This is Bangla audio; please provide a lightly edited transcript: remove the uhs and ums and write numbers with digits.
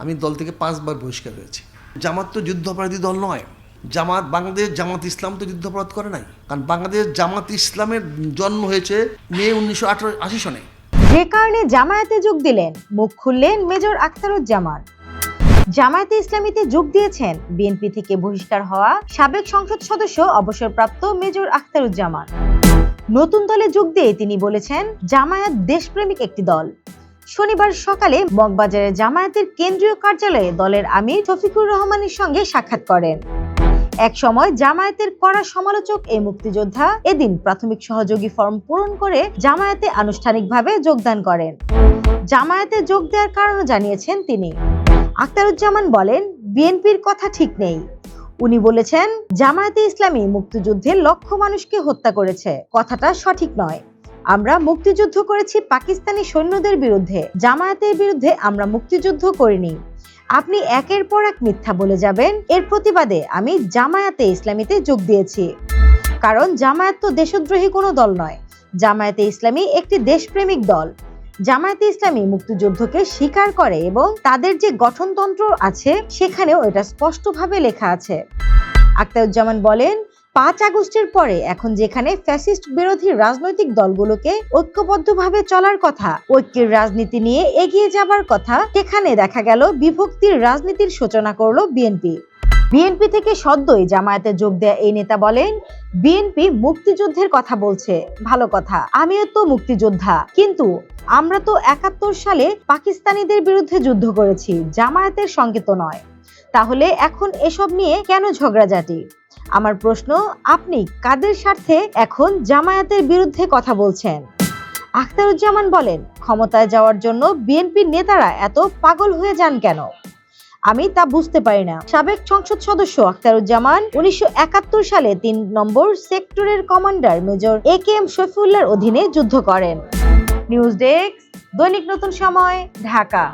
আমি দল থেকে 5 বার বহিষ্কার হয়েছি। জামাত তো যুদ্ধাপরাধী দল নয়। বাংলাদেশ জামাত ইসলাম তো যুদ্ধাপরাধ করে নাই, কারণ বাংলাদেশ জামাত ইসলামের জন্ম হয়েছে মে 1988 সনে। যে কারণে জামায়াতে যোগ দিলেন, মুখ খুললেন মেজর আখতারুজ্জামান। জামায়াতে ইসলামীতে যোগ দিয়েছেন বিএনপি থেকে বহিষ্কার হওয়া সাবেক সংসদ সদস্য অবসরপ্রাপ্ত মেজর আখতারুজ্জামান। নতুন দলে যোগ দিয়ে তিনি বলেছেন, জামায়াত দেশপ্রেমিক একটি দল। শনিবার সকালে মগবাজারে জামায়াতের কেন্দ্রীয় কার্যালয়ে দলের আমির শফিকুর রহমানের সঙ্গে সাক্ষাৎ করেন। এক সময় জামায়াতের কড়া সমালোচক এই মুক্তিযোদ্ধা এদিন প্রাথমিক সহযোগী ফর্ম পূরণ করে জামায়াতে আনুষ্ঠানিকভাবে যোগদান করেন। জামায়াতে যোগ দেওয়ার কারণও জানিয়েছেন তিনি। আখতারুজ্জামান বলেন, বিএনপির কথা ঠিক নেই। উনি বলেছেন, জামায়াতে ইসলামী মুক্তিযুদ্ধে লক্ষ মানুষকে হত্যা করেছে, কথাটা সঠিক নয়। আমরা মুক্তিযুদ্ধ করেছি পাকিস্তানি সৈন্যদের বিরুদ্ধে, জামায়াতের বিরুদ্ধে আমরা মুক্তিযুদ্ধ করিনি। আপনি একের পর এক মিথ্যা বলে যাবেন। এর প্রতিবাদে আমি জামায়াতে ইসলামীতে যোগ দিয়েছি, কারণ জামায়াত তো দেশদ্রোহী কোনো দল নয়। জামায়াতে ইসলামী একটি দেশপ্রেমিক দল। জামায়াতে ইসলামী মুক্তিযুদ্ধকে স্বীকার করে এবং তাদের যে গঠনতন্ত্র আছে সেখানেও এটা স্পষ্টভাবে লেখা আছে। আখতারুজ্জামান বলেন, 5 আগস্টের পরে এখন যেখানে ফ্যাসিস্ট বিরোধী রাজনৈতিক দলগুলোকে ঐক্যবদ্ধভাবে চলার কথা, ঐক্যের রাজনীতি নিয়ে এগিয়ে যাবার কথা, সেখানে দেখা গেল বিভক্তির রাজনীতির সূচনা করলো বিএনপি। বিএনপি থেকে সদ্যই জামায়াতে যোগ দেয়া এই নেতা বলেন, বিএনপি মুক্তিযুদ্ধের কথা বলছে, ভালো কথা, আমিও তো মুক্তিযোদ্ধা, কিন্তু আমরা তো 71 সালে পাকিস্তানিদের বিরুদ্ধে যুদ্ধ করেছি, জামায়াতের সঙ্গে তো নয়। তাহলে এখন এসব নিয়ে কেন ঝগড়াঝাটি? আমার প্রশ্ন, আপনি কাদের স্বার্থে এখন জামায়াতের বিরুদ্ধে কথা বলছেন? আখতারুজ্জামান বলেন, ক্ষমতায় যাওয়ার জন্য বিএনপির নেতারা এত পাগল হয়ে যান কেন? আমি তা বুঝতে পারি না। সাবেক সংসদ সদস্য আখতারুজ্জামান 1971 সালে 3 নম্বর সেক্টরের কমান্ডার মেজর AKM শফিউল্লাহর অধীনে যুদ্ধ করেন। নিউজ ডেস্ক, দৈনিক নতুন সময়, ঢাকা।